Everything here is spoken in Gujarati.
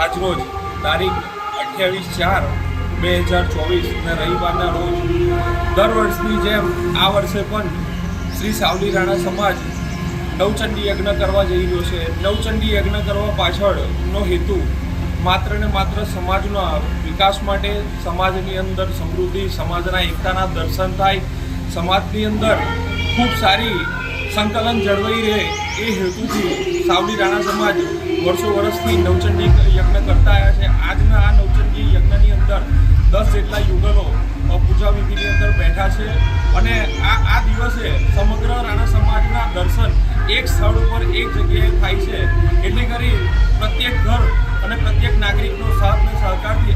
આજરોજ તારીખ 28/4/2024 રવિવારના રોજ દર વર્ષની જેમ આ વર્ષે પણ શ્રી સાવલી રાણા સમાજ નવચંડી યજ્ઞ કરવા જઈ રહ્યો છે। નવચંડી યજ્ઞ કરવા પાછળનો હેતુ માત્ર ને માત્ર સમાજના વિકાસ માટે, સમાજની અંદર સમૃદ્ધિ, સમાજના એકતાના દર્શન થાય, સમાજની અંદર ખૂબ સારી સંકલન જળવાઈ રહે એ હેતુથી સાવલી રાણા સમાજ વર્ષો વર્ષથી નવચંડી યજ્ઞ કરતા આવ્યા છે। આજના આ નવચંડી યજ્ઞની અંદર 10 જેટલા યુગલો પૂજા વિધિની અંદર બેઠા છે અને આ દિવસે સમગ્ર રાણા સમાજના દર્શન એક સ્થળ ઉપર એક જગ્યાએ થાય છે। એટલે કરી પ્રત્યેક ઘર અને પ્રત્યેક નાગરિકનો સાથ અને સહકારથી